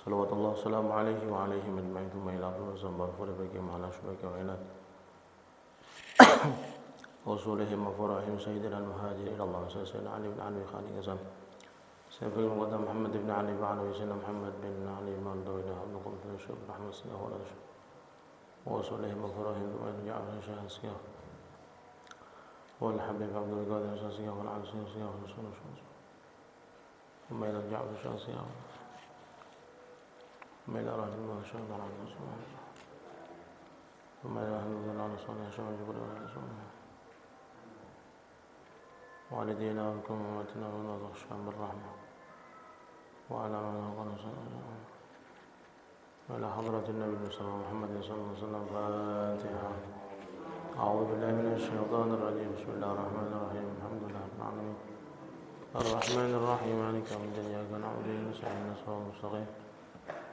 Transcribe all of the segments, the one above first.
صلوات الله والسلام عليه وعليهم أجمعين ثم إلى أرض المغفور بهم على أشباك وعناد وصولهم وفرعهم سيدنا المهاجر إلى الله سيدنا علي بن علي خالد قسم سيف المقدم محمد بن علي بن علي سيدنا محمد بن علي بن دويل عبد القدس بن شوف رحمة الله ولا شوف وصولهم وفرعهم ثم إلى جعفر شاه سياه والحبيب عبد القادر شاه سياه والعبد سياه ورسول شاه ثم إلى جعفر شاه سياه ثم إلى رحمة الله شاه على رسول الله ثم إلى رحمة الله على صالح شاه جبريل على رسول الله والدينا وكم أمتنا ولا تخشى بالرحمة وعلى من قال صلى الله عليه وسلم وعلى حضرة النبي صلى الله عليه وسلم فاتحة أعوذ بالله من الشيطان الرجيم بسم الله الرحمن الرحيم الحمد لله رب العالمين الرحمن الرحيم مالك يوم الدين إياك نعبد وإياك نستعين صراط المستقيم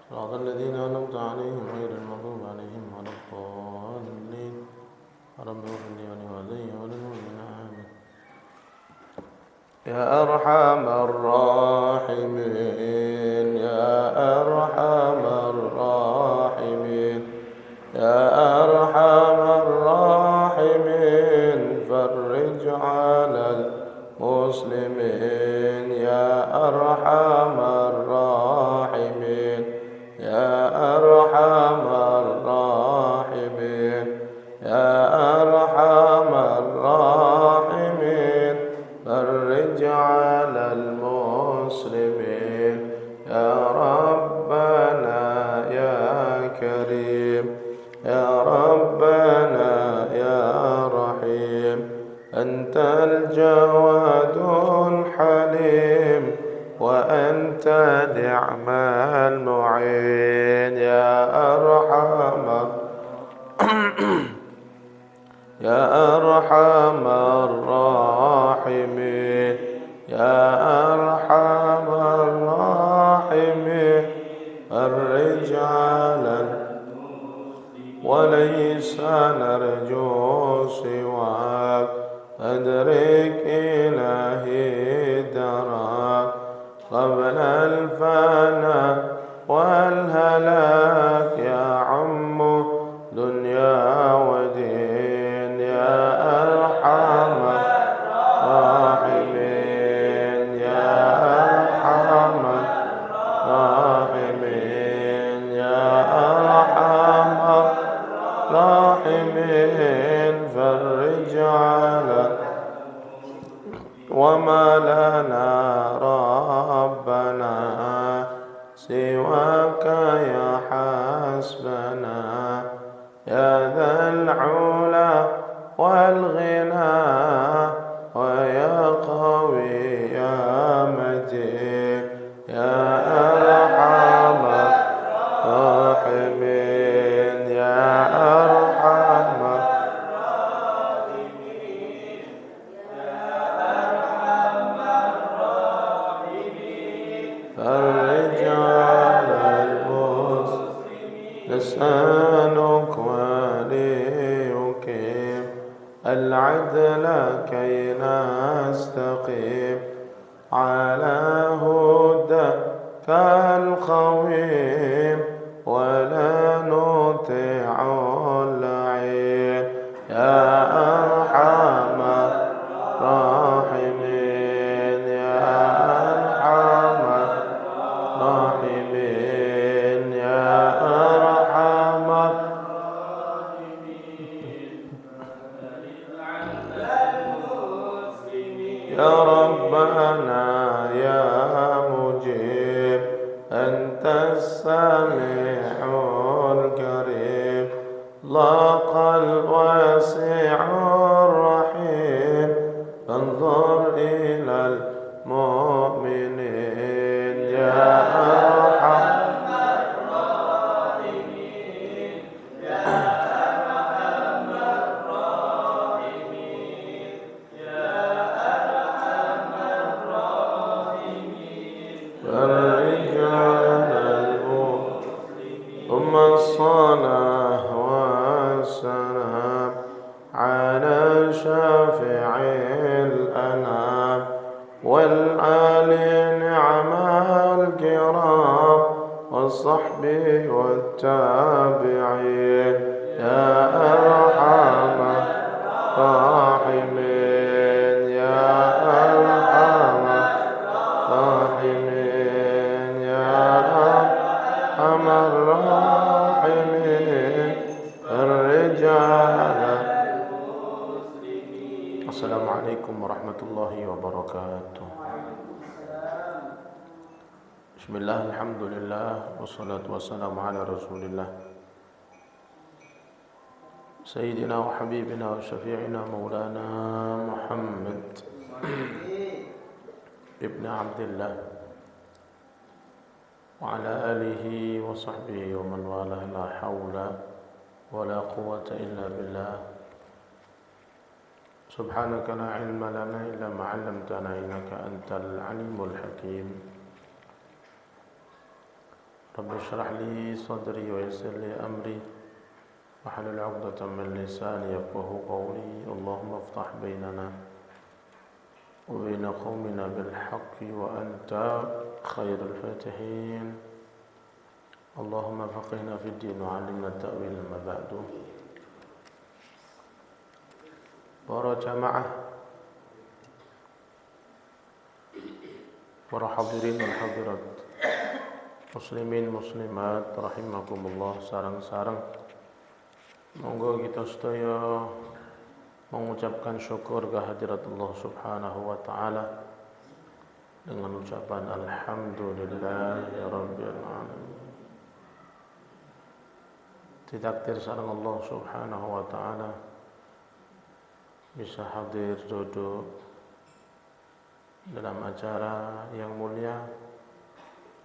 صراط الذين أنعمت عليهم غير المغضوب عليهم ولا الضالين رب اغفر لي ولوالدي وللمؤمنين آمين يا أرحم الراحمين يا أرحم الراحمين يا أرحم الراحمين فرج على المسلمين يا أرحم الراحمين يا أرحم الراحمين يا أرحم الراحمين فرج على المسلمين يا ربنا يا كريم يا ربنا يا رحيم أنت الجواد الحليم وأنت نعم المعين يا أرحم يا أرحم الراحمين يا أرحم الراحمين فرج على وليس نرجو سواك أدرك إلهي دراك قبل الفناء والهلاك يا عم دنيا ودين يا أرحم الراحمين يا أرحم الراحمين يا أرحم الراحمين فرج على وما لنا ربنا سواك يا حسبنا يا ذا العلا والغنى ويا قوي يا متين يا أرحم الراحمين يا أرحم فرج على المسلمين لسانك وليقيم العدل كي نستقيم على هداك القويم ولا نطيع اللعين يا أرحم الراحمين يا أرحم الراحمين يا أرحم يا ربنا يا مجيب أنت السميع الكريم ضاق الواسع الرحيم فانظر إلى المؤمنين يا أرحم الراحمين يا أرحم الراحمين يا أرحم الراحمين فرج على المسلمين ثم الصلاة والسلام وصحبه والتابعين يا أرحم الراحمين يا أرحم الراحمين يا أرحم الراحمين الرجال. Assalamualaikum warahmatullahi wabarakatuh. Bismillah, alhamdulillah, wassalatu wassalamu ala rasulillah Sayyidina wa habibina wa syafi'ina maulana Muhammad ibn Abdullah wa ala alihi wa sahbihi wa man walah, la hawla wa la quwwata illa billah. Subhanaka la ilma lana illa ma 'allamtana innaka antal alimul hakim. Rabbi shrah li sadri wa yassir li amri wahlul 'uqdatam min lisani yafqahu qawli. Allahumma iftah bainana wa baina qaumina bil haqqi wa anta khairul fatihin. Allahumma faqihna fid din wa 'allimna ta'wil ma ba'du. Para jamaah, para hadirin wal hadirat, muslimin muslimat rahimakumullah sareng-sareng. Monggo kita sedaya mengucapkan syukur kehadirat Allah Subhanahu wa taala dengan ucapan alhamdulillahirabbil alamin. Ditakdir sareng Allah Subhanahu wa taala bisa hadir duduk dalam acara yang mulia,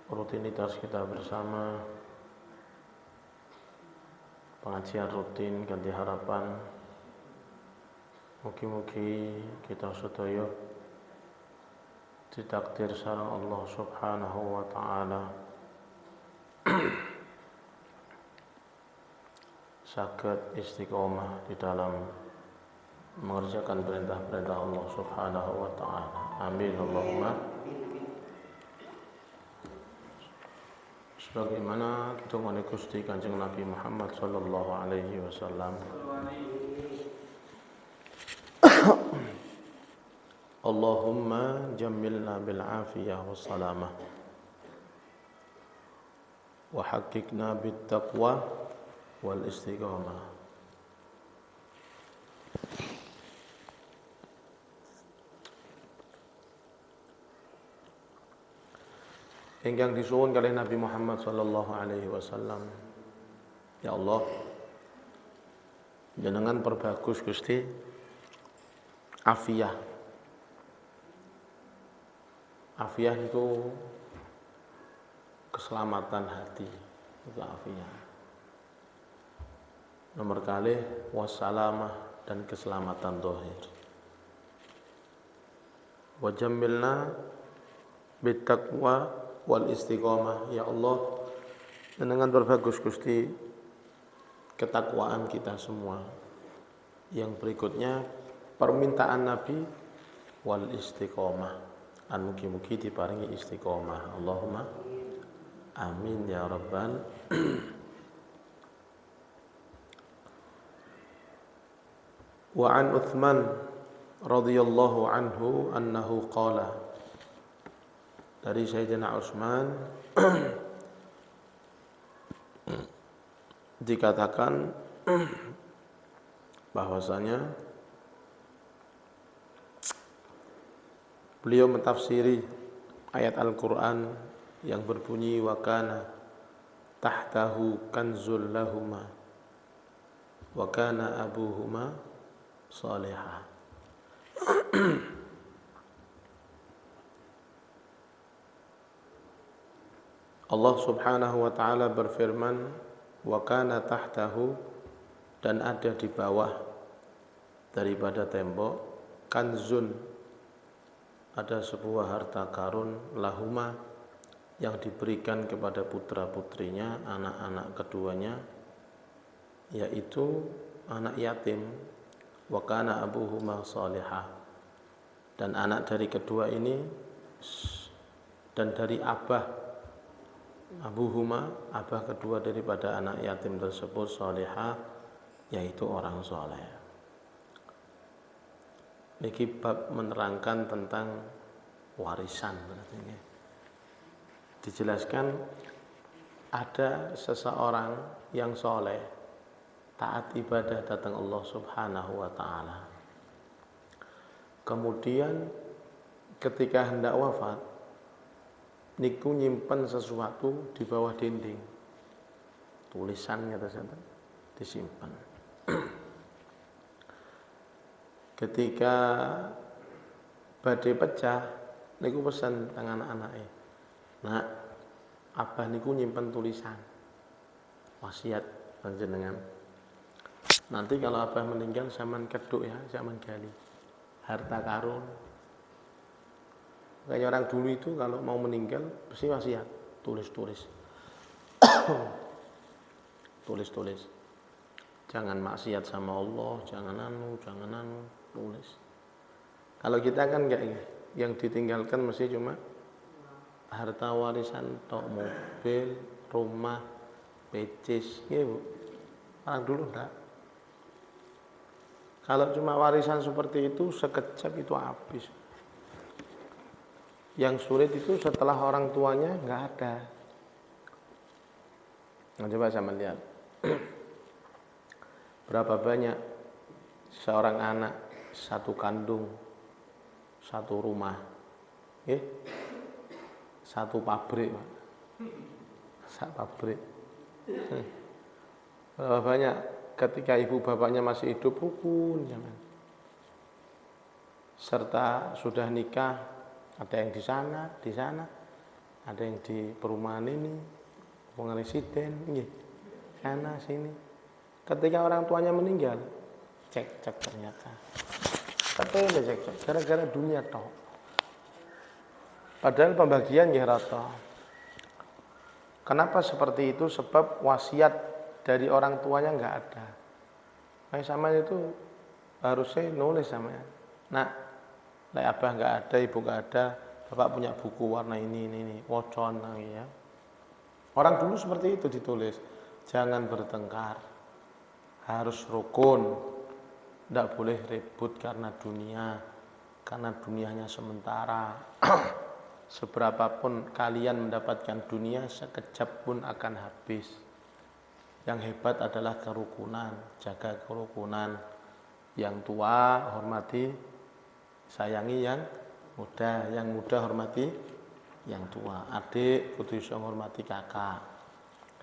rutinitas kita bersama, pengajian rutin ganti harapan. Mugi-mugi kita sedaya ditakdir sareng Allah Subhanahu wa taala saged istiqomah di dalam mengerjakan perintah-perintah Allah Subhanahu wa taala. Amin Allahumma. Sebagaimana kitungane Gusti Kanjeng Nabi Muhammad sallallahu alaihi wasallam, Allahumma jammilna bil afiyah was salamah wa haqiqna bit taqwa wal istiqamah. Ingkang disuwun kalih Nabi Muhammad sallallahu alaihi wasallam, ya Allah, jenengan perbagus Gusti afiyah. Afiyah itu keselamatan hati, itu afiyah. Nomor kalih wassalamah, dan keselamatan zahir. Wa jammilna bit taqwa wal istiqomah, ya Allah, jenengan berbagus Gusti ketakwaan kita semua. Yang berikutnya permintaan Nabi wal istiqomah, mugi-mugi diparingi istiqomah. Allahumma amin ya rabbal. Wa an Uthman radhiyallahu anhu annahu qala, dari Sayyidina Utsman dikatakan bahwasanya beliau mentafsiri ayat Al-Qur'an yang berbunyi wa kana tahtahu kanzul lahuma wa kana abuhuma salihah. Allah Subhanahu wa taala berfirman, wa kana tahtahu, dan ada di bawah daripada tembok, kanzun, ada sebuah harta karun, lahuma, yang diberikan kepada putra-putrinya, anak-anak keduanya, yaitu anak yatim. Wa kana abuhuma salihah, dan anak dari kedua ini dan dari abah abuhuma, abah kedua daripada anak yatim tersebut solehah, yaitu orang soleh. Ini bab menerangkan tentang warisan. Dijelaskan ada seseorang yang soleh, taat ibadah datang Allah Subhanahu wa ta'ala. Kemudian ketika hendak wafat, niku nyimpen sesuatu di bawah dinding, tulisannya tersebut disimpan. Ketika badai pecah, niku pesan tangan anak-anaknya, nak, abah niku nyimpen tulisan wasiat panjenengan. Nanti kalau abah meninggal zaman keduk ya, zaman gali harta karun. Kayak orang dulu itu kalau mau meninggal pasti wasiat, tulis-tulis. Tulis-tulis. Jangan maksiat sama Allah, jangan anu, tulis. Kalau kita kan enggak, yang ditinggalkan mesti cuma harta warisan, tok, mobil, rumah, pecis, ya Bu. Orang dulu enggak. Kalau cuma warisan seperti itu sekejap itu habis. Yang sulit itu setelah orang tuanya enggak ada. Nah, coba saya melihat. Berapa banyak seorang anak satu kandung, satu rumah, satu pabrik, Pak. Satu pabrik. Berapa banyak ketika ibu bapaknya masih hidup rukun, jangan. Serta sudah nikah, ada yang di sana, ada yang di perumahan ini, residen, sana sini. Ketika orang tuanya meninggal, cek ternyata. Tapi cek gara-gara dunia toh. Padahal pembagian ya rata. Kenapa seperti itu? Sebab wasiat dari orang tuanya enggak ada. Nah, sama itu harusnya nulis samanya. Nah, lek abah enggak ada, ibu enggak ada, bapak punya buku warna ini, wocon ya. Orang dulu seperti itu ditulis. Jangan bertengkar. Harus rukun, tidak boleh ribut karena dunianya sementara. Seberapapun kalian mendapatkan dunia, sekejap pun akan habis. Yang hebat adalah kerukunan, jaga kerukunan. Yang tua hormati, sayangi yang muda hormati yang tua. Adik kudu iso hormati kakak.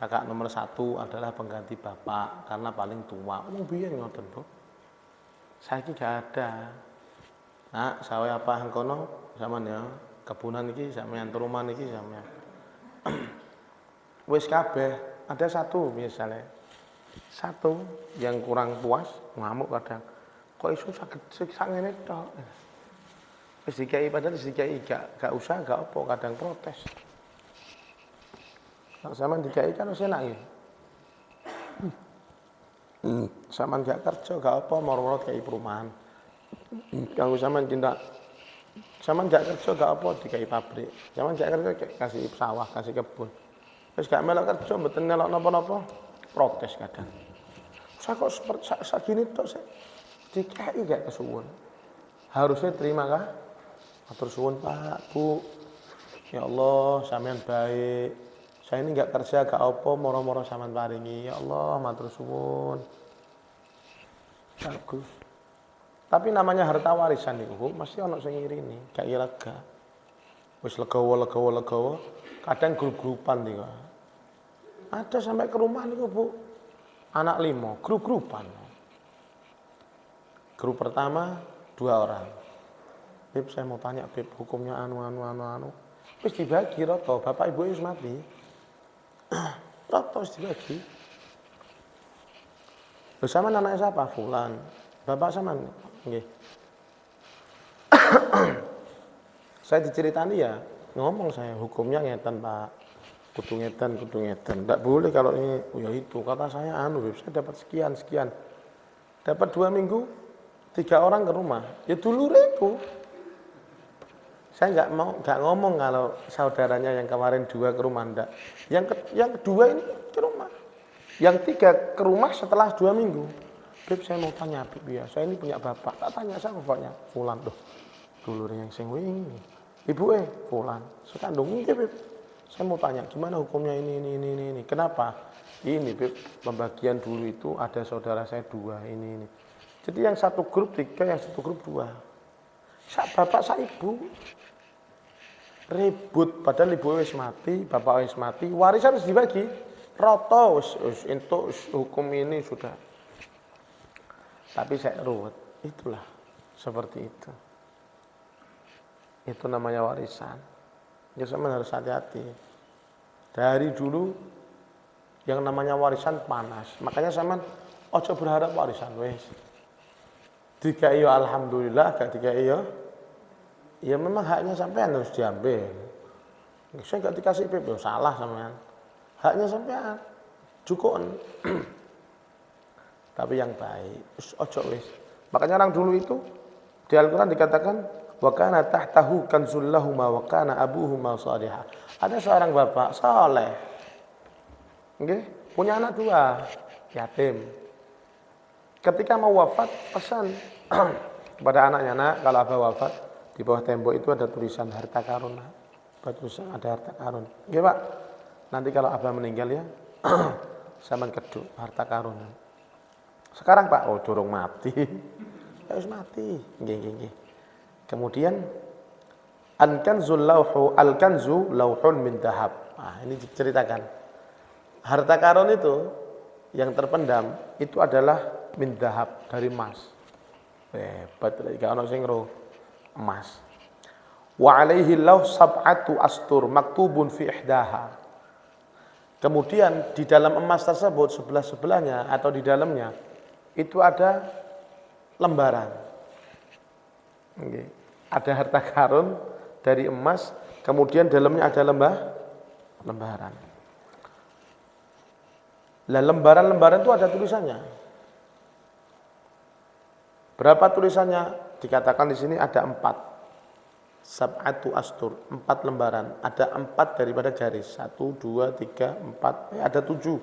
Kakak nomor 1 adalah pengganti bapak karena paling tua. Biyen ngoten, Bu. Saiki gak ada. Nah, sawe apa kono sampean ya, kebunan iki sampean, perumahan iki sampean. Wis kabeh, ada satu misalnya. Satu yang kurang puas, ngamuk kadang. Kok iso saged ngene tok. Wis dikai padahal dikai gak usah, gak apa, kadang protes. Sama dikai kan wis enak ya. Sama gak kerja gak apa, moro-moro dikai perumahan. Kalau sama tindak sama gak kerja gak apa dikai pabrik. Sama gak kerja kasih sawah, kasih kebun. Wis gak melok kerja mboten nelok napa-napa, protes kadang. Saya kok segini tok sik dikai gak kesuwun. Harusnya terima kah? Matur suwun Pak, Bu. Ya Allah, sampean baik. Saya ini enggak kerja, gak apa, moro-moro sampean paringi. Ya Allah, matur suwun. Bagus. Tapi namanya harta warisan niku, mesti ana sing ngirini, gak lega. Wis legowo, kadang grup-grupan niku. Ada sampai ke rumah niku, Bu. Anak 5, grup-grupan. Grup pertama 2 orang. Beb, saya mau tanya, Beb, hukumnya anu. Wis dibagi rata, bapak ibu wis mati. Rata wis dibagi. Bersama anaknya siapa? Fulan. Bapak sama nggih. Saya diceritani ya, ngomong saya hukumnya ngeten, Pak. Kudu ngeten. Enggak boleh kalau ini ya itu. Kata saya saya dapat sekian. Dapat 2 minggu 3 orang ke rumah. Ya dulureku. Saya nggak ngomong kalau saudaranya yang kemarin 2 ke rumah enggak. Yang kedua ini ke rumah. Yang 3 ke rumah setelah 2 minggu. Beb, saya mau tanya, Beb, ya, saya ini punya bapak. Tak tanya saya bapaknya, Fulan tuh. Dulurnya yang sing wingi. Ibu Fulan. Sekandung nggih, Beb. Saya mau tanya, gimana hukumnya ini. Kenapa? Ini, Beb, pembagian dulu itu ada saudara saya 2, ini. Jadi yang satu grup 3, yang satu grup 2. Sak bapak, sak ibu. Ribut, padahal ibu wis mati, bapak wis mati, warisan harus dibagi. Roto, untuk hukum ini sudah. Tapi saya ruwet, itulah seperti itu. Itu namanya warisan. Ya sama harus hati-hati. Dari dulu yang namanya warisan panas. Makanya sama ojo berharap warisan wes. Dikai ya alhamdulillah, gak dikai ya memang haknya sampean harus diambil. Saya gak dikasih PP, salah sampean. Haknya sampean. Cukup. Tapi yang baik, ojo wis. Makanya orang dulu itu di Al-Qur'an dikatakan wa kana tahtahu kanzul lahumma wa kana abuhuma shalihah. Ada seorang bapak saleh. Nggih, punya anak 2, yatim. Ketika mau wafat, pesan kepada anaknya, "Nak, kalau abah wafat, di bawah tembok itu ada tulisan harta karun." Tulisan ada harta karun. Nggih, Pak. Nanti kalau abah meninggal ya, sampean keduk harta karun. Sekarang Pak, durung mati. Harus mati. Nggih. Kemudian al-kanzu lauhun min dahab. Nah, ini diceritakan. Harta karun itu yang terpendam itu adalah min dahab, dari emas. Hebat lagi ono sing emas. Wa alaihi law sab'atu astur maktubun fi ihdaha. Kemudian di dalam emas tersebut sebelah-sebelahnya atau di dalamnya itu ada lembaran. Okay. Ada harta karun dari emas, kemudian dalamnya ada lembaran. Lah lembaran-lembaran itu ada tulisannya. Berapa tulisannya? Dikatakan di sini ada 4. Sab'atu astur, 4 lembaran. Ada 4 daripada garis. 1, 2, 3, 4. Ada 7.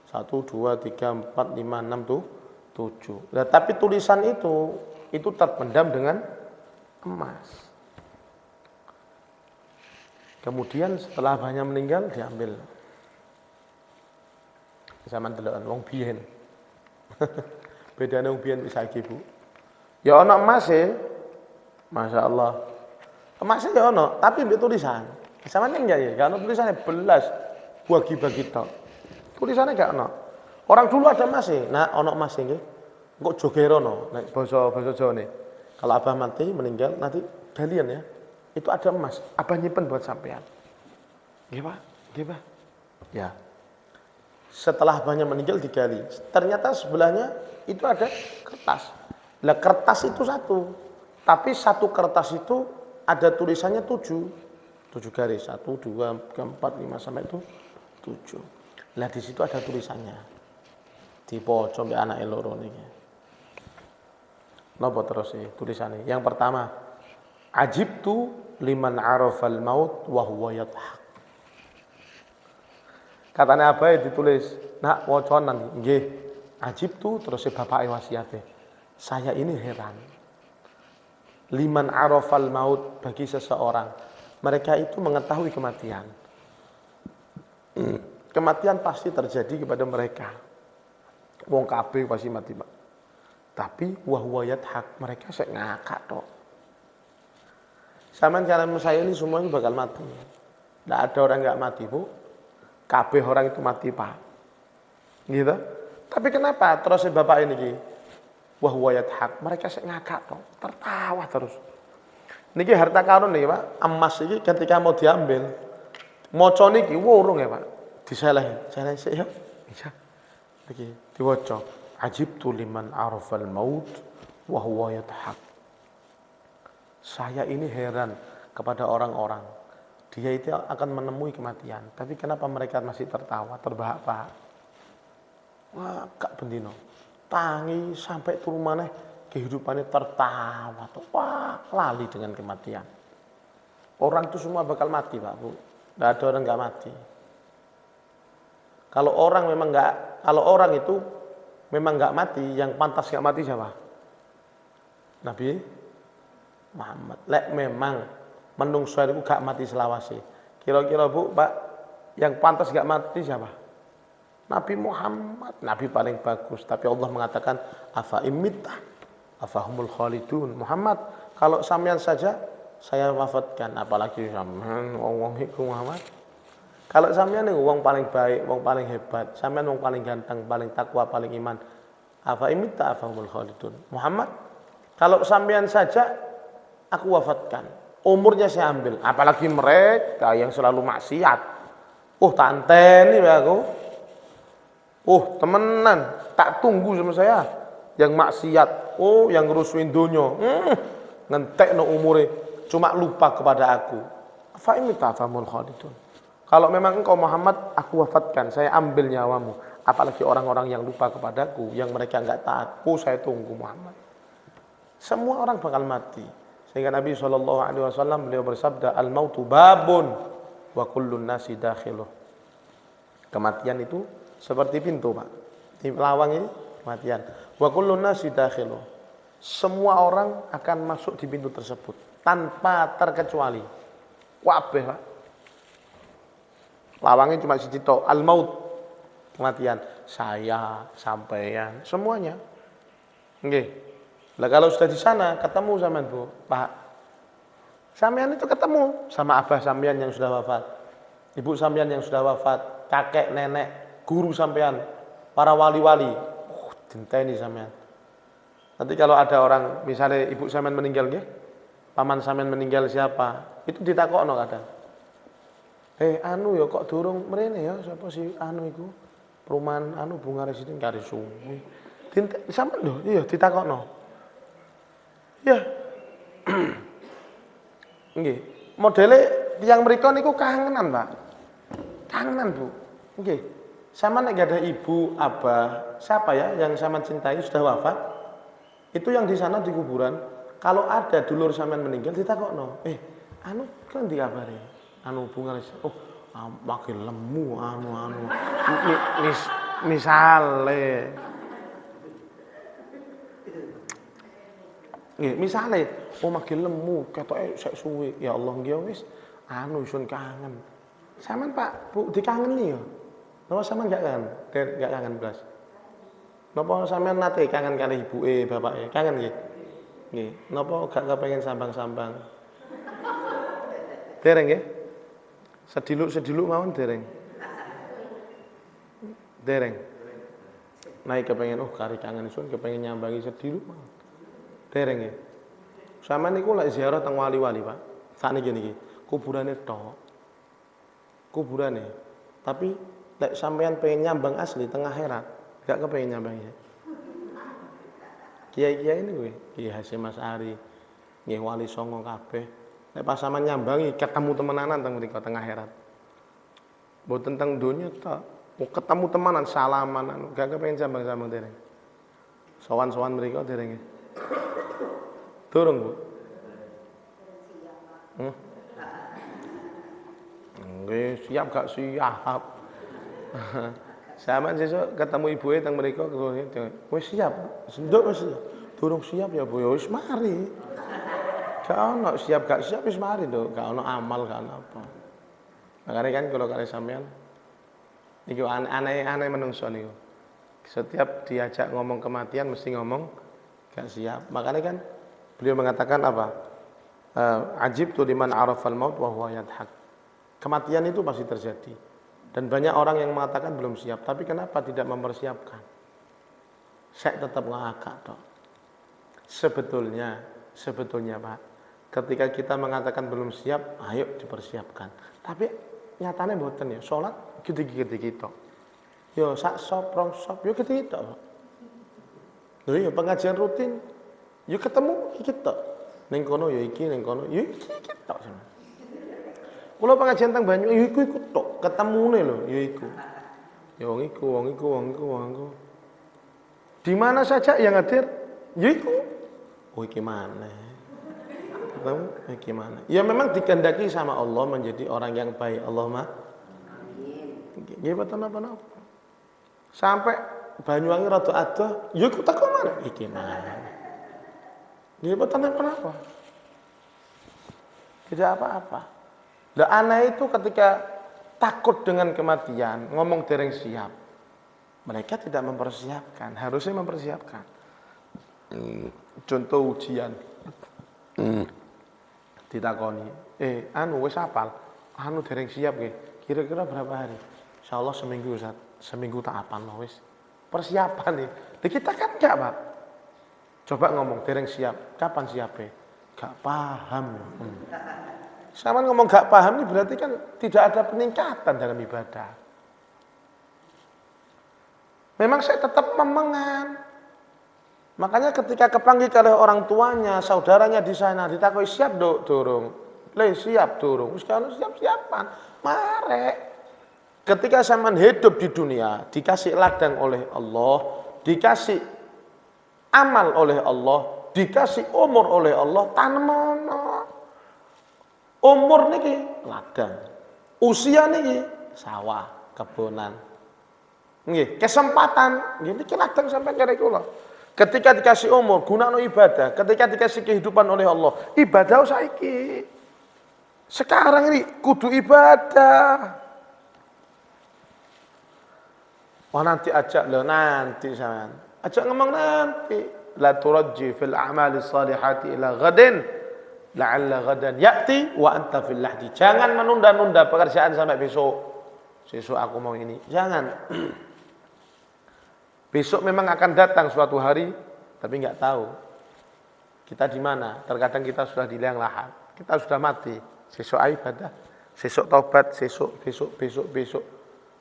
1, 2, 3, 4, 5, 6, 7. Nah, tapi tulisan itu terpendam dengan emas. Kemudian setelah abahnya meninggal diambil. Zaman deloken wong biyen. Bedane wong biyen wis saiki, Bu. Ya ana emas Masya Allah. Emasnya ya ono, tapi mbek tulisan. Sama ning ya, gak ono tulisannya belas. Bagi-bagi tok. Tulisannya gak ono. Orang dulu ada emas nah ono emas nggih. Engko jogerono, nek basa Jawa nih. Kalau abah mati meninggal nanti galian ya. Itu ada emas, abah nyimpen buat sampean. Nggih, Pak. Ya. Setelah abahnya meninggal digali. Ternyata sebelahnya itu ada kertas. Lah kertas itu satu. Tapi satu kertas itu ada tulisannya 7 garis. 1, 2, 3, 4, 5 sampai itu 7. Lah di situ ada tulisannya. Di pojok mbek anake loro niki. Napa terus tulisannya? Yang pertama, ajibtu liman arafal maut wa huwa yadhak. Katanya apa ya ditulis? Nak waconan nggih. Ajibtu terus bapake wasiate. Saya ini heran. Liman arafal maut, bagi seseorang, mereka itu mengetahui kematian. Kematian pasti terjadi kepada mereka. Wong kabeh pasti mati, Pak. Tapi wahwa yadhak, mereka sek ngakak tok. Sama kalian saya ini semuanya bakal mati. Tidak ada orang enggak mati, Bu. Kabeh orang itu mati, Pak. Gitu. Tapi kenapa terus bapak ini wahwa yadhak, mereka sek ngakak tok, tertawa terus. Niki harta karun nih, Pak. Emas iki ketika mau diambil, maca niki wurung ya, Pak. Diselehin sik ya. Iya. Niki diwaca. Ajibtu liman arafal maut wa huwa yadhak. Saya ini heran kepada orang-orang. Dia itu akan menemui kematian, tapi kenapa mereka masih tertawa, terbahak-bahak? Wah, gak bendino. Tangi sampai turun maneh kehidupannya tertawa tuh. Wah, lali dengan kematian. Orang itu semua bakal mati, Pak, Bu. Tidak ada orang nggak mati. Kalau orang itu memang nggak mati, yang pantas nggak mati siapa? Nabi Muhammad. Lek memang menungso itu gak mati selawase. Kira-kira Bu, Pak, yang pantas gak mati siapa? Nabi Muhammad. Nabi paling bagus. Tapi Allah mengatakan, afa imittah, afahumul khalidun. Muhammad, kalau sampean saja saya wafatkan, apalagi sampean wong iku Muhammad. Kalau sampean niku wong paling baik, wong paling hebat, sampean wong paling ganteng, paling takwa, paling iman. Afa imittah, afahumul khalidun. Muhammad, kalau sampean saja aku wafatkan, umurnya saya ambil, apalagi mereka yang selalu maksiat. Tak anteni aku. Temenan, tak tunggu sama saya. Yang maksiat, yang ngerusuin dunia. Ngentekno umure, cuma lupa kepada aku. Fa imita famul khalidun. Kalau memang engkau Muhammad, aku wafatkan, saya ambil nyawamu. Apalagi orang-orang yang lupa kepadaku, yang mereka enggak taat. Saya tunggu Muhammad. Semua orang bakal mati. Sehingga Nabi SAW beliau bersabda, al-mautu babun wa kullun nasi dakhiluh. Kematian itu seperti pintu, Pak. Di lawang ini kematian. Wa kullun nasi dakhiluh. Semua orang akan masuk di pintu tersebut tanpa terkecuali. Kabeh, Pak. Lawangnya cuma siji tok, al-maut. Kematian. Saya, sampeyan, semuanya. Nggih. Lah kalau sudah di sana ketemu sama Bu, Pak. Sampean itu ketemu sama abah sampean yang sudah wafat. Ibu sampean yang sudah wafat, kakek, nenek, guru sampean, para wali-wali. Dinteni sampean. Nanti kalau ada orang, misalnya ibu sampean meninggal nggih, paman sampean meninggal siapa? Itu ditakokno kadang. Ya kok durung mrene ya, sapa si iku? Perumahan Bunga Residen kari suwi. Sampean lho, iya ditakokno. Ya. Nggih. Modele tiyang mriku niku kangenan, Pak. Kangenan, Bu. Nggih. Sama nek gak ada ibu, abah, siapa ya yang sama cintai sudah wafat? Itu yang di sana di kuburan, kalau ada dulur sampean meninggal ditakokno. Kan dikabari. Bunga makin lemu misale. Nggih, misale makin lemu, ketoke sek suwe. Ya Allah nggih wis sun kangen. Sampeyan Pak, Bu dikangeni ya. Napa sampeyan gak kangen? Gak kangen blas. Napa sampeyan nate kangen kali ibuke, bapake? Kangen nggih. Nggih. Napa gak kepengin sambang-sambang? Dereng nggih? Sediluk mawon dereng. Dereng. Naik kepengin kari kangen sun kepengin nyambangi sediluk mawon. Dereng ya. Sama niku lek ziarah teng wali-wali, Pak. Sakniki niki, kuburane tok. Kuburane. Tapi lek sampean pengen nyambang asli teng akhirat, gak kepengin nyambangi. Kiai-kiai niku, Kiai Hasyim Asy'ari, nggih wali songo kabeh. Lek pas sampean nyambangi ketemu temenanan teng mriku teng akhirat. Mboten teng donya tok. Ketemu temenan salaman, gak kepengin sambang-sambang dereng. Sowan-sowan mriku dereng. Durung, Bu. Nggih, siap gak siap. Sampeyan sesuk ketemu ibuke teng mriku wis siap. Senduk wis. Durung siap ya, Bu. Ya wis mari. Gak ono siap gak siap wis mari lho, gak ono amal gak ono apa. Makane kan kula kali sampeyan niku aneh menungso niku. Setiap diajak ngomong kematian mesti ngomong gak siap. Makanya kan beliau mengatakan apa? Ajib tu liman arafal maut wa huwa yadhak. Kematian itu pasti terjadi. Dan banyak orang yang mengatakan belum siap, tapi kenapa tidak mempersiapkan? Saya tetap ngakak toh. Sebetulnya Pak, ketika kita mengatakan belum siap, ayo dipersiapkan. Tapi nyatanya mboten ya, salat gede-gede tok. Yo sak sop rong sop yo gede tok. Lho ya pengajian rutin, yo ketemu iki tok. Ning kono ya iki, ning kono ya iki tok. Kula pengajian teng Banyu yo iku tok, ketemune lho ya iku. Ya wong iku. Di mana saja yang hadir, ya iku. Iki maneh. ketemu gimana? Ya memang dikehendaki sama Allah menjadi orang yang baik. Allahumma nggih boten napa-napa. Sampai Banyuwangi rada adoh, ya iku teko mana? Iki mana? Nggih boten napa-napa. Tidak apa-apa. Lah anak itu ketika takut dengan kematian, ngomong dereng siap. Mereka tidak mempersiapkan, harusnya mempersiapkan. Contoh ujian. Ditakoni, wis hafal? Anu dereng siap nggih. Kira-kira berapa hari? Insyaallah seminggu Ustaz. Seminggu tak hafal wis. Persiapan nih. Di kita kan enggak, Pak. Coba ngomong dereng siap. Kapan siapnya? Gak paham. Sama ngomong gak paham ini berarti kan tidak ada peningkatan dalam ibadah. Memang saya tetap memengan. Makanya ketika kepanggil oleh orang tuanya, saudaranya di sana, ditakoi siap dorong. Siap dorong. Sekarang siap-siapan. Mare. Ketika zaman hidup di dunia, dikasih ladang oleh Allah, dikasih amal oleh Allah, dikasih umur oleh Allah, tanemono. Umur niki ladang. Usia niki sawah, kebonan. Nggih, kesempatan nggih niki ladang sampai kere kula. Ketika dikasih umur, gunakno ibadah. Ketika dikasih kehidupan oleh Allah, ibadah saiki. Sekarang ini kudu ibadah. Oh nanti ajak lo nanti sampean. Ajak ngomong nanti. La turajji fil a'mali salihati ila ghadin. La'alla ghadan ya'ti wa anta fil lahdi. Jangan menunda-nunda pekerjaan sampai besok. Besok aku mau ini. Jangan. Besok memang akan datang suatu hari, tapi nggak tahu kita di mana. Terkadang kita sudah di liang lahat, kita sudah mati. Besok ibadah, besok taubat, besok.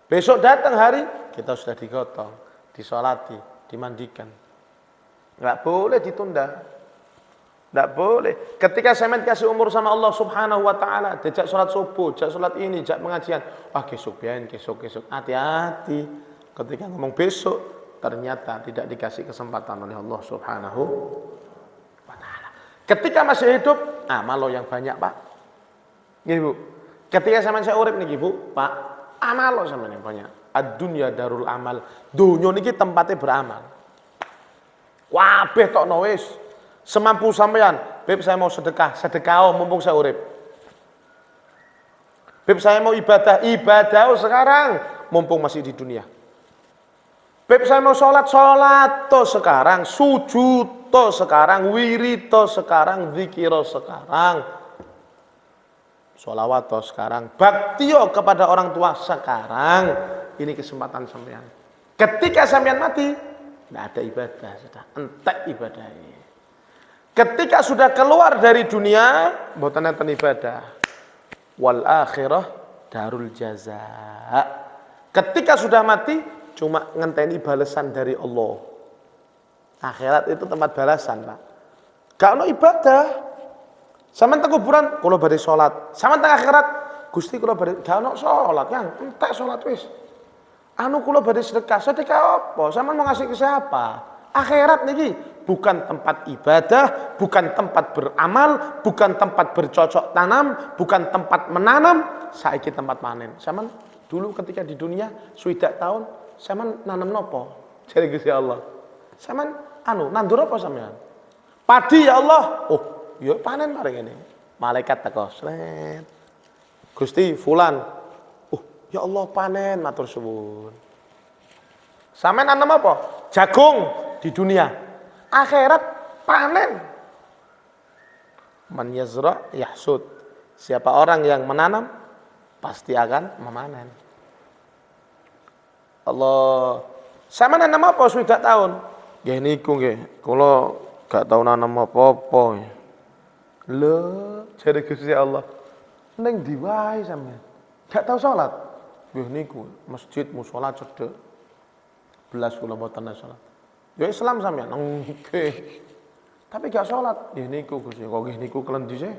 Besok datang hari, kita sudah digotong, disolati, dimandikan. Nggak boleh ditunda, nggak boleh. Ketika saya dikasih umur sama Allah Subhanahu Wa Taala, dijak sholat subuh, dijak sholat ini, dijak pengajian. Besok biarin, besok. Hati-hati. Ketika ngomong besok, ternyata tidak dikasih kesempatan oleh Allah Subhanahu wa Ta'ala. Ketika masih hidup, amal lo yang banyak, Pak. Ibu. Ketika saya urip niki, Bu, Pak, amal lo sama yang banyak. Ad-dunya darul amal. Dunya niki tempatnya beramal. Kabeh tokno wis. Semampu sampean. Beb saya mau sedekah mumpung saya urip. Beb saya mau ibadah sekarang mumpung masih di dunia. Beb saya mau sholat to sekarang, sujud to sekarang, wirid to sekarang, zikir sekarang, sholawat to sekarang, baktio kepada orang tua sekarang. Ini kesempatan sampean. Ketika sampean mati, tidak ada ibadah, sudah entek ibadah ini. Ketika sudah keluar dari dunia, mboten enten ibadah. Wal akhirah darul jazaa. Ketika sudah mati, cuma ngenteni balasan dari Allah. Akhirat itu tempat balasan, Pak. Gak ono ibadah. Sampeyan teng kuburan, kula badhe salat. Sampeyan teng akhirat, Gusti kula badhe gak ono salat, yang entek salat wis. Anu kula badhe sedekah apa? Sampeyan mau ngasih ke siapa? Akhirat niki bukan tempat ibadah, bukan tempat beramal, bukan tempat bercocok tanam, bukan tempat menanam, saiki tempat panen. Sampeyan dulu ketika di dunia 7 tahun sampean nanam nopo? Jare Gusti Allah. Sampean nandur apa sampean? Padi ya Allah. Oh, ya panen bareng ngene. Malaikat teko, sret. Gusti fulan. Oh, ya Allah panen matur suwun. Sampean nanam apa? Jagung di dunia. Akhirat panen. Man yazra yahsud. Siapa orang yang menanam pasti akan memanen. Allah, sama nanam apa 7 tahun? Nggih niku nggih, kula gak tau nanam apa-apa. Lho, jare Gusti Allah. Ning ndi wae sampean? Gak tau salat. Nggih niku, masjid musala cedhek. Belas kula mboten salat. Ya Islam sampean. Nggih. Tapi gak salat. Nggih niku Gusti, kok nggih niku klendi sih?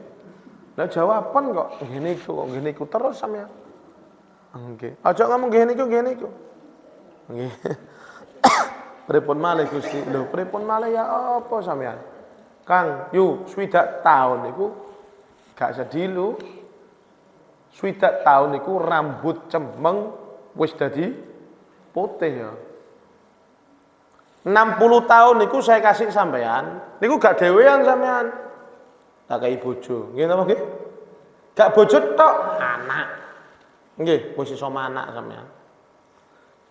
Lah jawaban kok nggih niku terus sampean. Nggih. Aja ngomong nggih niku. Nggih. Pripun malih Gusti? Lho, pripun malih ya apa sampean? Kang, 7 tahun niku Gak sedilu. 60 tahun niku rambut cemeng wis dadi putih ya. 60 tahun niku saya kasih sampean, niku gak dhewean sampean. Tak kei bojo. Nggih napa nggih? Gak bojo tok, anak. Nggih, wis iso anak sampean.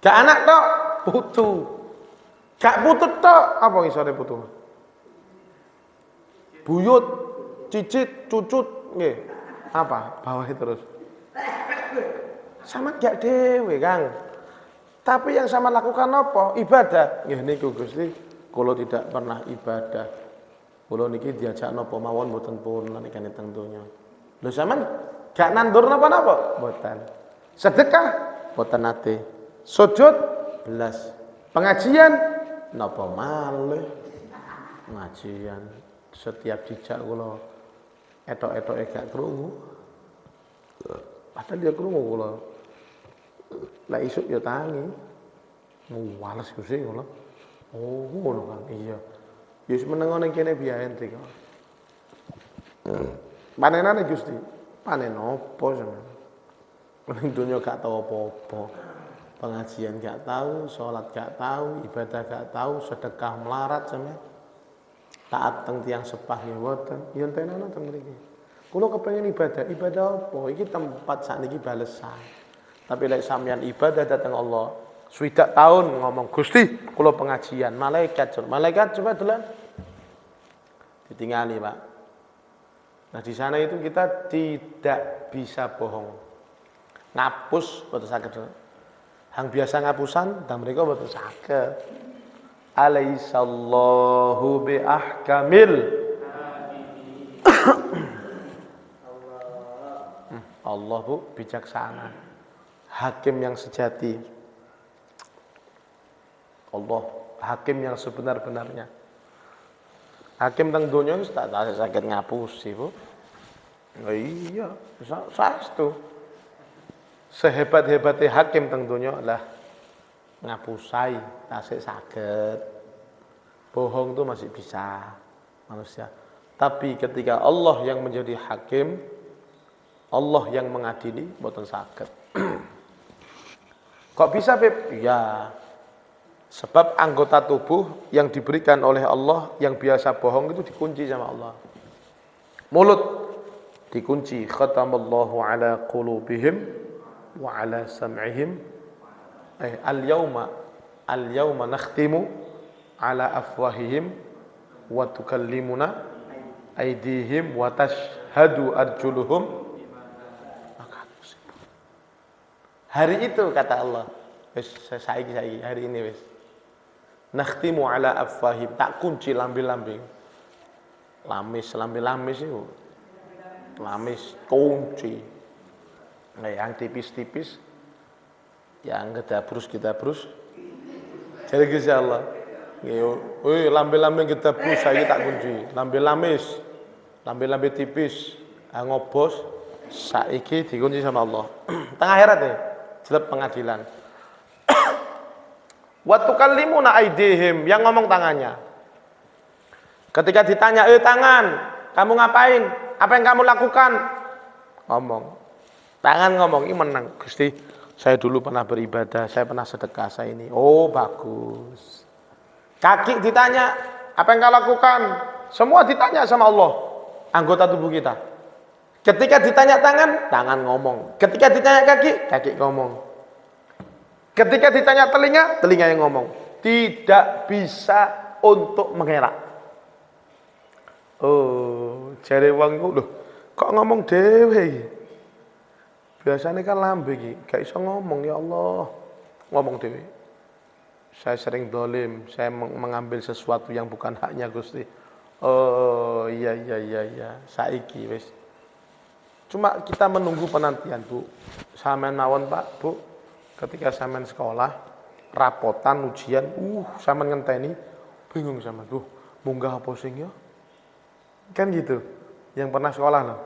Gak anak tok, putu. Gak putu tok, apa isore putu? Buyut, cicit, cucut, nggih. Apa? Bawahi terus. Sama gak dhewe, Kang. Tapi yang sama lakukan apa? Ibadah. Nggih niku Gusti, kula tidak pernah ibadah. Kula niki diajak napa mawon mboten pun nalikane teng donya. Lho sampean gak nandur napa-napa? Mboten. Sedekah? Mboten nate. Sujud? Belas. Pengajian? Napa malih? Pengajian. Setiap dijak kula etok-etoke gak krungu. Padahal dia krungu kula. Lah isuk ya tangi. Wales Gusti kula. Oh, ngono kan. Iya. Ya wis meneng ning kene biyen iki kok. Panenane Gusti. Panen apa sampean? Ning donya gak tau apa-apa. Pengajian gak tahu, salat gak tahu, ibadah gak tahu, sedekah melarat sampean. Taat teng tiyang sepah ya mboten. Ya entenana teng mriki. Kula kepengin ibadah, ibadah apa? Iki tempat sakniki balesan. Tapi lek sampean ibadah datang Allah, 60 tahun ngomong, "Gusti, kula pengajian." Malaikat coba dolan. Ditingali, Pak. Nah, di sana itu kita tidak bisa bohong. Ngapus boten saged. Hang biasa ngapusan, dan mereka boten saged. Alaihissallahu bi ahkamil. Allah Bu bijaksana. Hakim yang sejati. Allah hakim yang sebenar-benarnya. Hakim teng donya wis tak saged ngapusi, Bu. Oh iya, saestu. Sehebat-hebatnya hakim teng donya lah ngapusai, tasik saged. Bohong itu masih bisa manusia. Tapi ketika Allah yang menjadi hakim, Allah yang mengadili, mboten saged. Kok bisa, Beb? Ya. Sebab anggota tubuh yang diberikan oleh Allah yang biasa bohong itu dikunci sama Allah. Mulut dikunci, khatamallahu ala qulubihim wa ala sam'ihim. Al-yawma nakhtimu ala afwahihim wa tukallimuna aydihim wa tashhadu arjuluhum. Hari itu kata Allah, wis saiki hari ini wis. Nakhtimu ala afwahim, tak kunci lambe-lambe. Lambe-lamis itu. Lamis kunci. Nah, yang tipis-tipis, yang gedabrus. Jadi Gusti Allah. Woi, lambe-lambe gedabrus saiki tak kunci. Lambe-lamis, lambe-lambe tipis, ngobos saiki dikunci sama Allah. Tengah akhirat ya, jelek pengadilan. Wa tukallimuna aydihim, yang ngomong tangannya. Ketika ditanya, tangan, kamu ngapain? Apa yang kamu lakukan? Ngomong. Tangan ngomong, ini menang. Gusti, saya dulu pernah beribadah, saya pernah sedekah, saya ini. Oh, bagus. Kaki ditanya, apa yang kau lakukan? Semua ditanya sama Allah, anggota tubuh kita. Ketika ditanya tangan, tangan ngomong. Ketika ditanya kaki, kaki ngomong. Ketika ditanya telinga, telinga yang ngomong. Tidak bisa untuk mengelak. Oh, jare wong iku lho, kok ngomong dhewe. Biasanya kan lambe iki, gak iso ngomong, ya Allah. Ngomong dhewe. Saya sering dolim, saya mengambil sesuatu yang bukan haknya Gusti. Oh, iya. Saiki wis. Cuma kita menunggu penantian, Bu. Sampean mawon, Pak, Bu. Ketika sampean sekolah, rapotan, ujian, sampean ngenteni, bingung sampean. Munggah apa sing ya? Kan gitu. Yang pernah sekolah loh.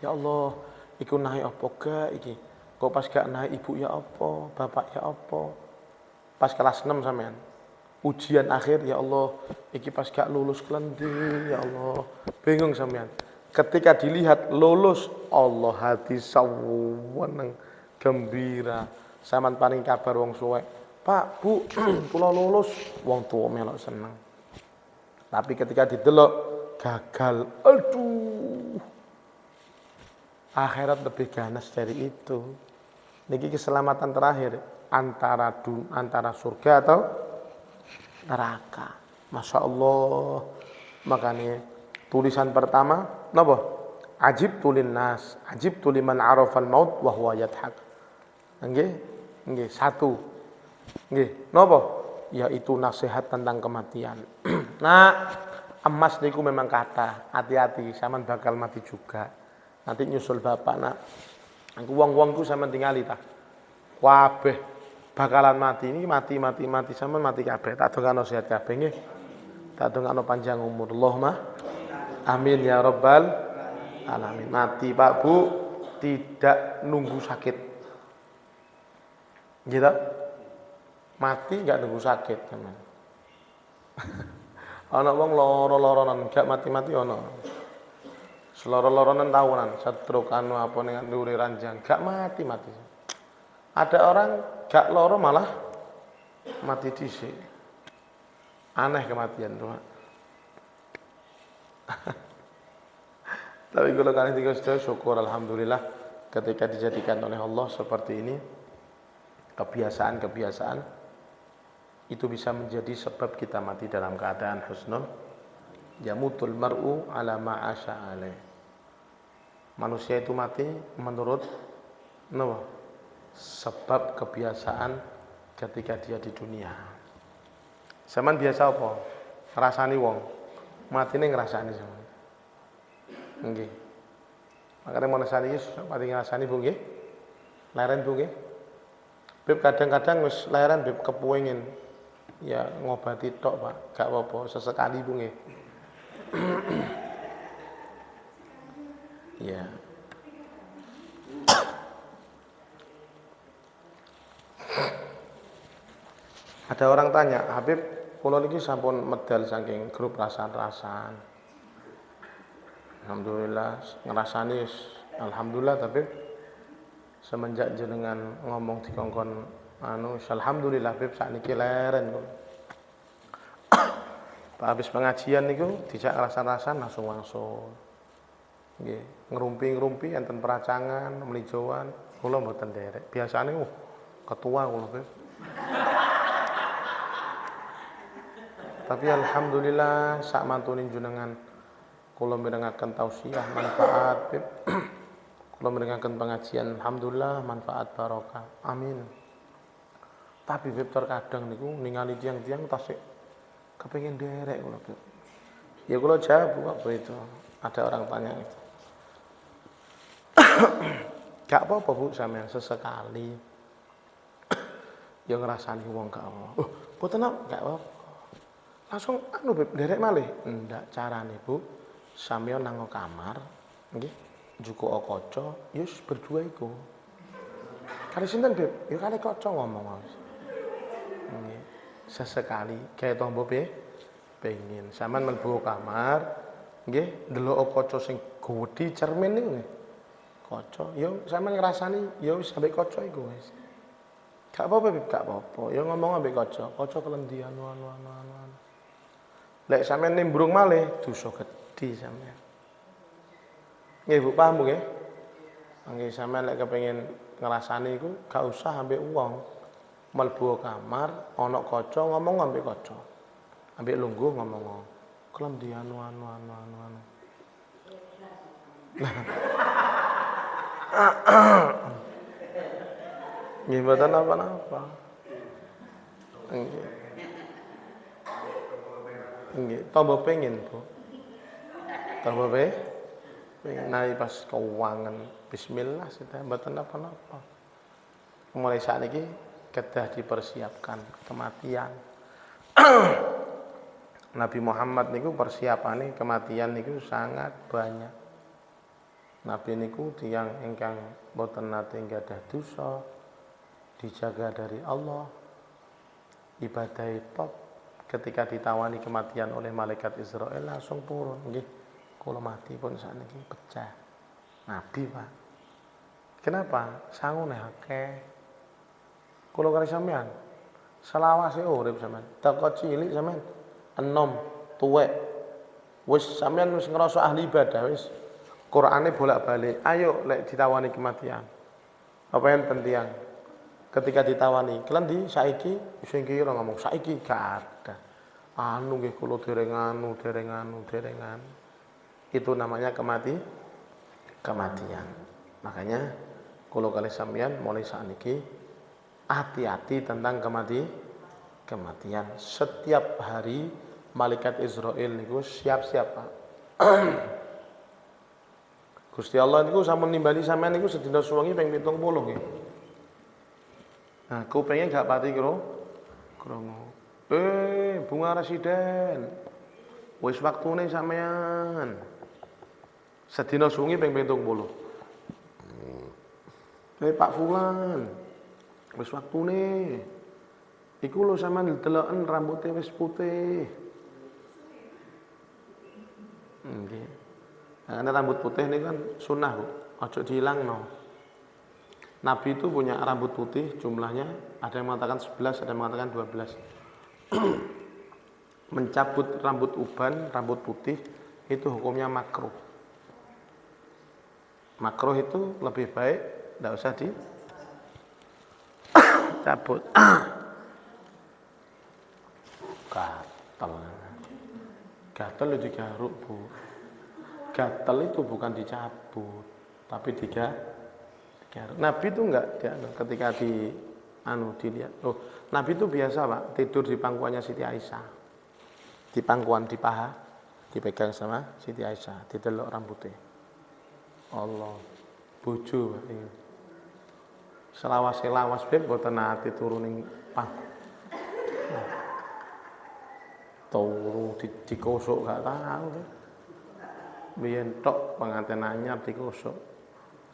Ya Allah, iku naik apa gak iki? Kok pas gak naik ibu ya apa? Bapak ya apa? Pas kelas 6 sampean. Ujian akhir ya Allah, iki pas gak lulus klendi ya Allah. Bingung sampean. Ketika dilihat lulus, Allah hati saweneng gembira. Saman paring kabar wong suwek, "Pak, Bu, kula lulus." Wong tuwa melok seneng. Tapi ketika didelok gagal, aduh. Akhirat lebih ganas dari itu. Niki keselamatan terakhir antara surga atau neraka. Masya Allah. Makanya tulisan pertama, napa? Ajib tulin nas, ajib tuliman arafal maut wa huwa yadhak. Nggih, satu. Nggih, napa? Yaitu nasihat tentang kematian. Nah, emas niku memang kata, hati-hati, sampean bakal mati juga. Nanti nyusul bapak, nak. Aku wong-wongku sampean tingali ta. Kabeh bakalan mati ini mati sampean mati kabeh. Tak dongakno sehat kabeh nggih. Tak dongakno panjang umur. Allahumma amin ya rabbal alamin. Mati Pak Bu tidak nunggu sakit. Gitu? Mati enggak nunggu sakit teman. Ana wong loro-loronan enggak mati-mati ana. Seloro-loronan tahunan, stroke anu apa ning ndure ranjang, enggak mati-mati. Ada orang enggak loro malah mati dhisik. Aneh kematian tuh. Tapi kalau kalian tinggal sudah syukur alhamdulillah ketika dijadikan oleh Allah seperti ini. Kebiasaan itu bisa menjadi sebab kita mati dalam keadaan husnul. Yamutul mar'u ala ma'asha alaih. Manusia itu mati menurut sebab kebiasaan ketika dia di dunia. Zaman biasa apa? Ngrasani wong. Matine ngrasani zaman. Nggih. Makane mau ngrasani pati ngrasani Bu nggih. Leren Bu nggih. Beb kadang-kadang wis leren beb kepengin ya ngobati tok, Pak. Gak apa-apa, sesekali Bu nggih. Ya. Ada orang tanya, "Habib, kula niki sampun medal saking grup rasan-rasan." Alhamdulillah ngrasani alhamdulillah tapi semenjak jenengan ngomong dikongkon alhamdulillah Habib sakniki leren kok. Pak habis pengajian niku dijak rasan-rasan langsung. Nggih, ngrumpi-ngrumpi enten peracangan, mlijoan, kula mboten nderek. Biasane ketua kula, Habib. Tapi alhamdulillah sak mantune jenengan kula mirengaken tausiah manfaat Bib. Kula mirengaken pengajian alhamdulillah manfaat barokah. Amin. Tapi Bib terkadang niku ningali tiang-tiang tasik kepengin derek kula Bib. Ya kula jawab waktu itu. Ada orang tanya itu. Gak apa-apa Bu sampean sesekali. Ya ngrasani wong gak apa. Mboten gak apa-apa. Langsung Beb derek malih. Ndak carane Bu. Sampeyan nang kamar, nggih, njukuk kaca, yus berdua iku. Kali sinten Beb? Ya kali kaca ngomong wae. Nggih. Sesekali gawe tombo pengin. Sampeyan mlebu kamar, nggih, ndelok kaca sing gedhi cermin niku nggih. Kaca, ya sampeyan ngrasani ya wis ambek kaca iku wis. Gak apa-apa Beb, gak apa-apa. Ya ngomong ambek kaca, kaca kelendi anu. Lek sampeyan nimbrung malih dosa gedhe sampeyan. Nggih Bu, paham Bu nggih? Nggih sampeyan lek kepengin ngrasani iku gak usah ambek wong. Mlebu kamar ana kaca ngomong ambek kaca. Ambek lungguh ngomong. Kelendi anu. Nggih mboten apa-apa. Nggih. Nggih, tambah pengen, Bu. Tambah pengen pas keuangan. Bismillah sudah mboten apa-apa. Mulai saat ini kedah dipersiapkan kematian. Nabi Muhammad niku persiapane kematian niku sangat banyak. Nabi niku tiyang ingkang boten nate nggadah dosa, dijaga dari Allah, ibadah top. Ketika ditawani kematian oleh malaikat Israel langsung purun nggih. Kula mati pun sakniki pecah. Nabi, Pak. Kenapa? Sangune akeh. Kula kali sampean selawase urip sampean. Teko cilik sampean enom, tuwek. Wis sampean wis ngrasa ahli ibadah wis. Qur'ane bolak-balik. Ayo lek ditawani kematian. Apa enten tiyang ketika ditawani, "Klendi saiki?" Sing kira ngomong, "Saiki gak ada." Anu nggih kula dereng anu. Itu namanya kematian. Makanya kula kali sampeyan mulai sakniki hati-hati tentang kematian. Setiap hari malaikat Israel niku siap-siap, Pak. Gusti Allah niku sampun nimbali sampeyan niku sedina suwengi ping 70 nggih. Nah, kupingnya gak pati krungu. Bunga Residen. Wis waktune sampeyan. Sedina suwengi ping 70. Pak Fulan. Wis waktune. Iku lho sampean deloken rambutnya wis putih. Nggih. Nah, rambut putih ini kan sunnah, Bu. Ojo dihilangno. Nabi itu punya rambut putih, jumlahnya ada yang mengatakan 11, ada yang mengatakan 12. Mencabut rambut uban, rambut putih itu hukumnya makruh. Makruh itu lebih baik tidak usah dicabut. Gatel itu digaruk, Bu. Gatel itu bukan dicabut, tapi digaruk. Nabi itu enggak ketika dilihat. Oh, Nabi itu biasa, Pak, tidur di pangkuannya Siti Aisyah. Di pangkuan di paha dipegang sama Siti Aisyah, didelok rambutnya. Allah, bojo, Pak. Selawas-selawas beb boten nate turu ning pangku. Turu dikosok gak tahu. Biyen tok pengantin anyar dikosok.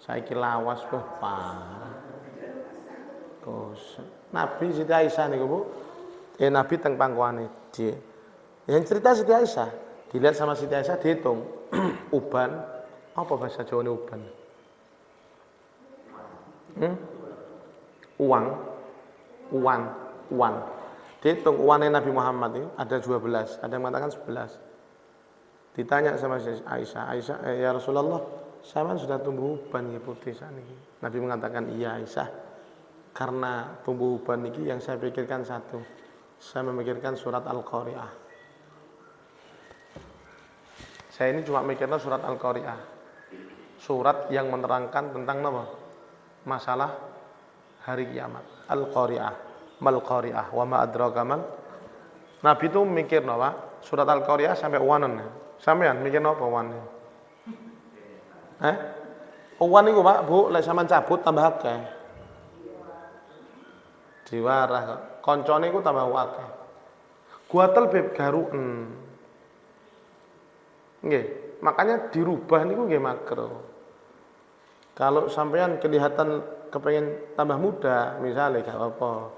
Saiki lawas kok parah. Kosok. Nabi Siti Aisyah niku, Bu. Nabi teng pangkuane die. Yang cerita Siti Aisyah, dilihat sama Siti Aisyah dihitung uban, apa bahasa Jawane uban? Uwan. Dihitung uwannya Nabi Muhammad itu ada 12, ada yang mengatakan 11. Ditanya sama Aisyah, ya Rasulullah, sampean sudah tumbuh uban ya putih saniki. Nabi mengatakan, iya Aisyah, karena tumbuh uban niki yang saya pikirkan satu. Saya memikirkan surat Al-Qari'ah. Saya ini cuma mikirnya surat Al-Qari'ah. Surat yang menerangkan tentang apa? Masalah hari kiamat. Al-Qari'ah, mal Qari'ah, wa ma adraka mal. Nabi itu mikir Pak, surat Al-Qari'ah sampai wanen. Sampean mikir apa wanen? Uwan niku Pak, Bu, lek sampean cabut tambah akeh. Diwarah kok. Koncone iku tambah akeh. Guatel beb garuken. Nggih, makanya dirubah niku nggih makruh. Kalau sampean kelihatan kepengen tambah muda, misalnya gak apa-apa.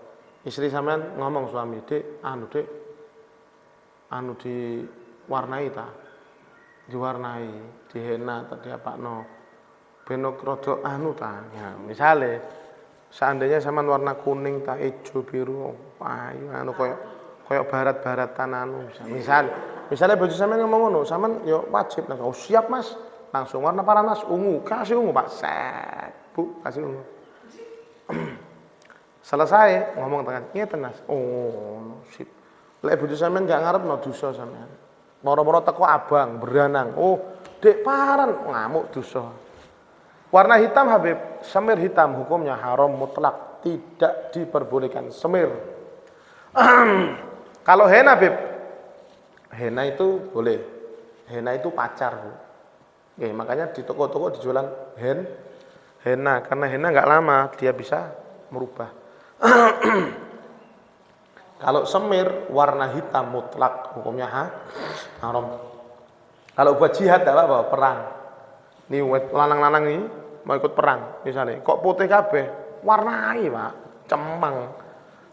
Istri sampean ngomong suami, "Dik, anu diwarnai ta?" Diwarnai, dihena ta diapakno. Benok rada anu ta. Ya, misale seandainya sampean warna kuning ta ijo biru, ayo anu koyo barat-baratan anu misalnya bojo sampean ngomong ngono, sampean yo wajib langsung, "Oh, siap Mas." Langsung warna paranas ungu, kasih ungu Pak. Set, Bu, kasih ungu. Selesai ngomong tangan, ngeten Mas. Oh, sip. Lek bojo sampean gak ngarepno dosa sampean. Moro-moro teko abang, beranang. Oh, Dek paran, ngamuk dosa. Warna hitam Habib, semir hitam hukumnya haram mutlak, tidak diperbolehkan semir. Kalau henna Habib, henna itu boleh. Henna itu pacar, Bu. Oke, makanya di toko-toko dijualan henna karena henna nggak lama dia bisa merubah. Kalau semir warna hitam mutlak hukumnya haram. Kalau buat jihad tidak apa-apa, perang. Nih lanang-lanang ini mau ikut perang misalnya, kok putih kabeh, warnai Pak, cemang.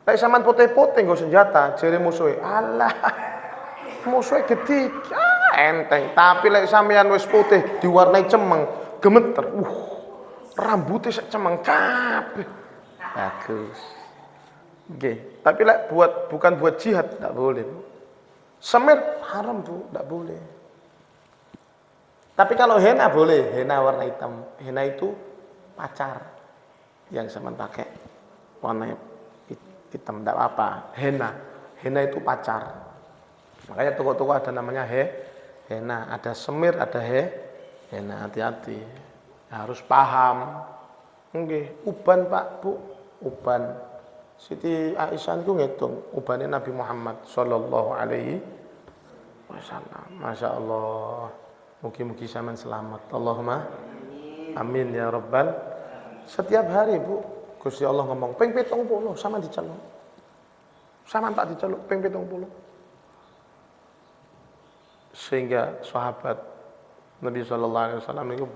Tapi sampean putih-putih nggo senjata, jere musuhe, alah. Musuhe gede, enteng. Tapi lek sampean wis putih diwarnai cemeng, gemeter. Rambutnya sak cemeng kabeh. Bagus. Nggih, tapi lek bukan buat jihad enggak boleh. Semir haram, Bu, enggak boleh. Tapi kalau henna boleh, henna warna hitam. Henna itu pacar yang sampean pakai warna hitam enggak apa. Henna itu pacar. Makanya toko-toko ada namanya henna, ada semir, ada henna. Hati-hati. Harus paham. Nggih, uban Pak, Bu, uban. Siti Aisyah itu ngitung ubannya Nabi Muhammad sallallahu alaihi wasallam. Masya Allah. Mugi-mugi sampean selamat. Allahumma amin ya rabbal. Setiap hari, Bu, Gusti Allah ngomong ping 70 sama diceluk. Sama tak diceluk ping 70. Sehingga sahabat Nabi sallallahu alaihi wasallam itu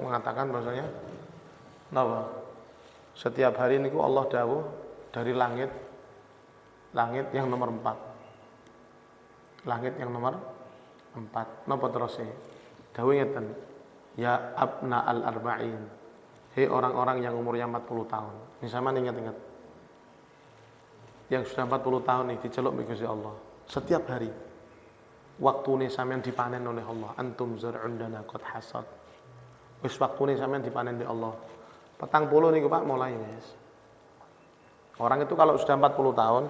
mengatakan bahwasanya napa? Setiap hari niku Allah dawuh dari langit yang nomor 4. Langit yang nomor 4. Napa terus e? Dawuh ngeten. Ya abna al-arba'in. Hei orang-orang yang umurnya 40 tahun. Ini sama ingat-ingat. Yang sudah 40 tahun ini diceluk Gusti Allah. Setiap hari. Waktune sampean dipanen oleh Allah. Antum zar'un dana qad hasad. Wis waktune sampean dipanen oleh Allah. 40 niku Pak mulai wis. Orang itu kalau sudah 40 tahun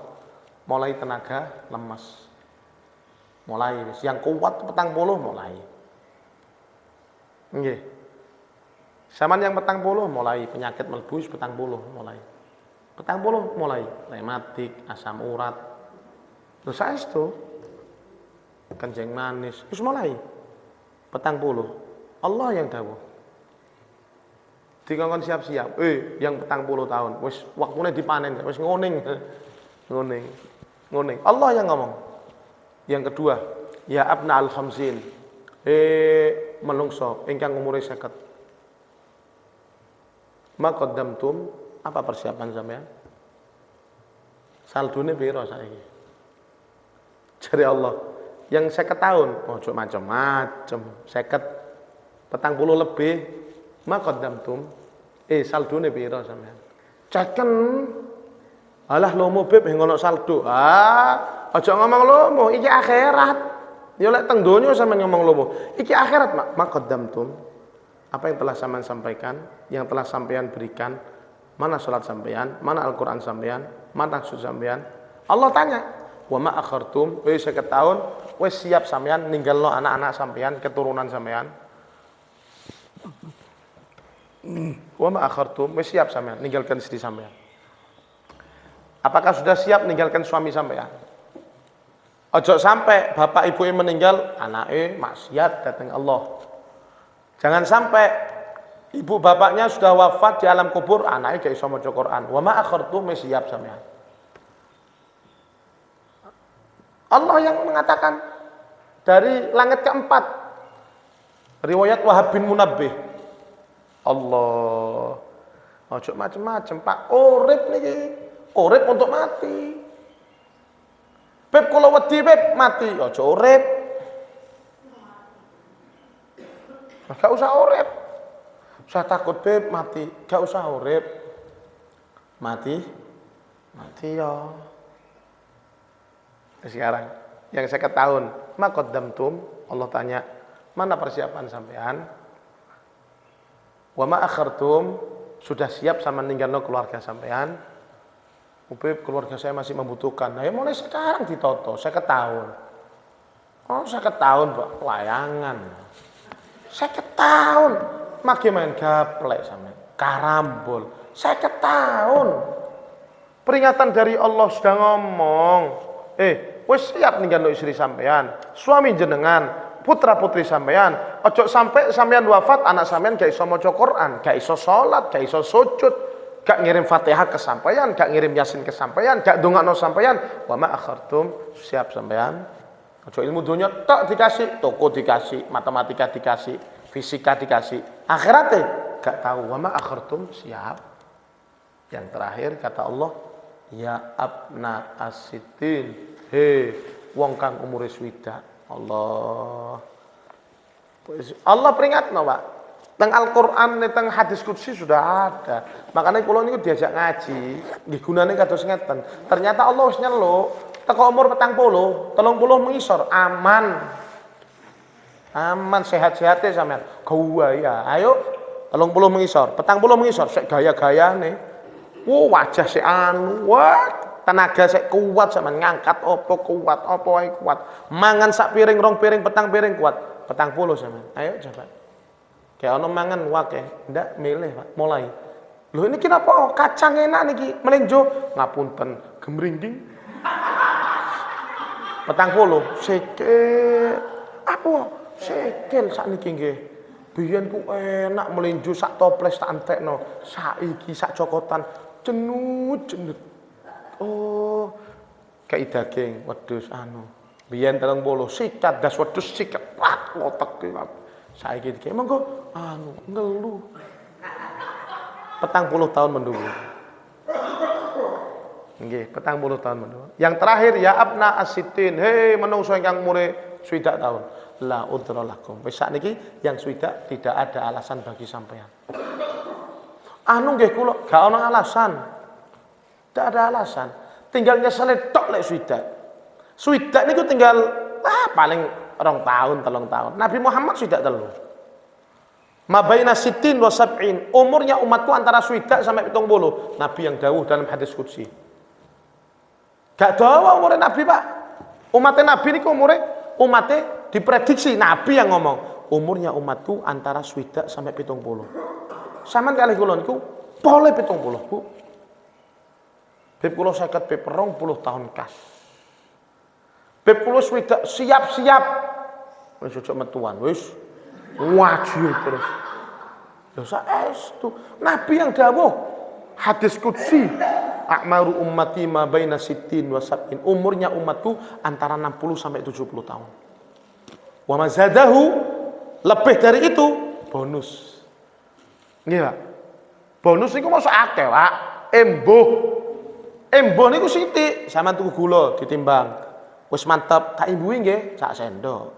mulai tenaga lemas. Mulai wis. Yang kuat 40 mulai. Nggih. Zaman yang 40 mulai penyakit mlebu 40 mulai. 40 mulai rematik, asam urat. Terus saestu kencing manis, wis mulai 40. Allah yang dawuh. Dikongkon siap-siap. Yang 40 tahun, wis waktune dipanen, wis ngoning. Allah yang ngomong. Yang kedua, ya abna al-khamsin. Menungso ingkang umure 50. Maqaddamtum, apa persiapan sampean? Saldune piro saiki? Jare Allah, yang 50 tahun, ojo macem-macem, 50 lebih. Maqaddamtum, saldone piro sampean? Ceken. Alah lomo beb ngono saldo. Aja ngomong lomo, iki akhirat. Ya lek teng donya sampean ngomong lomo. Iki akhirat, Mak. Maqaddamtum. Apa yang telah sampean sampaikan, yang telah sampean berikan, mana salat sampean, mana Al-Qur'an sampean, mana sujud sampean? Allah tanya, "Wa ma akhartum?" 50 tahun, wis siap sampean ninggalno anak-anak sampean, keturunan sampean. Wa ma akhartum, wis siap sampean ninggalkan istri sampean. Apakah sudah siap ninggalkan suami sampean? Ojo sampai bapak ibu meninggal, anake maksiat datang Allah. Jangan sampai ibu bapaknya sudah wafat di alam kubur, anake gak iso maca Quran. Wa ma akhartum, wis siap sampean. Allah yang mengatakan dari langit keempat. Riwayat Wahab bin Munabbih. Allah. Ojo macem-macem, Pak. Urip niki. Urip untuk mati. Beb kula wedi beb mati, ojo urip. Gak usah urip. Usah takut beb mati, gak usah urip. Mati ya. Sekarang yang 50 tahun, maqaddamtum, Allah tanya, mana persiapan sampean? Wa ma akhartum, sudah siap sama ninggalno keluarga sampean? Ubib, keluarga saya masih membutuhkan. Nah, ya mulai sekarang ditoto, 50 tahun. Oh, 50 tahun, Pak, layangan. 50 tahun, maki main gaplek sampean, karambol. 50 tahun. Peringatan dari Allah sudah ngomong. Wis siap ninggalno istri sampean, suami jenengan, putra-putri sampean. Ojo sampai sampean wafat, anak sampean gak iso maca Quran, gak iso salat, gak iso sujud, gak ngirim Fatihah ke sampean, gak ngirim Yasin ke sampean, gak ndongakno sampean. Wa ma akhartum, siap sampean. Ojo ilmu dunia tok dikasih, toko dikasih, matematika dikasih, fisika dikasih. Akhirate gak tahu. Wa ma akhartum, siap. Yang terakhir kata Allah, ya abna as-sittin. Wong kang umure swidak. Allah peringatno, Pak. Teng Al-Qur'an, teng hadis qudsi sudah ada. Makanya kula niku diajak ngaji, nggih gunane kados ngeten. Ternyata Allah wis nyeluk, teko umur 40, 30 mengisor, aman. Aman sehat-sehate sampean. Gaya, ayo 30 mengisor, 40 mengisor, sik gaya-gayane. Wajah sik tenaga sik kuat sampean ngangkat apa kuat, apa wae kuat. Mangan sak piring, rong piring, petang piring kuat. 40 sampean. Ayo coba. Kayak ono mangan wake, ndak milih Pak, mulai. Lho ini kenapa kacang enak niki melenjo? Ngapunten, gemringging. 40 sikil. Apa? Sikil sakniki nggih. Biyen ku enak melenjo sak toples tak entekno. Saiki sak cokotan cenut-cenut. Oh, kayak daging wedhus Biyen 30 sikat das wedhus sikat. Wah, otek ki. Saiki iki monggo ngeluh. 40 tahun mendulu. Nggih, 40 tahun mendulu. Yang terakhir ya abna asitin. Hei menungso ingkang umure 60 tahun. La udra lakum. Wis sakniki yang sudah tidak ada alasan bagi sampean. Nggih kula gak ono alasan. Tidak ada alasan. Tinggal nyesel tok lek sudah. Sudah niku tinggal paling 2 tahun, 3 tahun. Nabi Muhammad sudah 3. Mabaina sittin wa sab'in. Umurnya umatku antara sudah sampai 70. Nabi yang dawuh dalam hadis qudsi. Gak dawa umurnya Nabi, Pak. Umatnya Nabi niku umatnya diprediksi Nabi yang ngomong. Umurnya umatku antara sudah sampai 70. Saman kalih kula niku boleh 70, Bu. Beb kula 50 beb 20 tahun kas. Beb kula swidak siap-siap. Wis ojo metuan, wis wajib terus. Lho saestu Nabi yang dawuh hadis qudsi, a'maru ummati ma baina sittin wa sab'in. Umurnya umatku antara 60 sampai 70 tahun. Wa mazadahu, lebih dari itu bonus. Nggih, Pak. Bonus niku mosok akeh, Pak. Embuh niku sithik, sampean tuku gula ditimbang. Wis mantep, tak imbuhi nggih, sak sendok.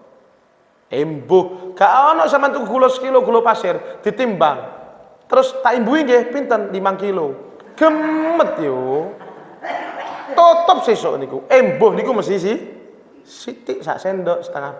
Embuh, gak ono sampean tuku gula sekilo gula pasir ditimbang. Terus tak imbuhi nggih, pinten? 5 kilo. Gemet yo. Tutup sesuk niku. Embuh niku mesti sithik sak sendok setengah.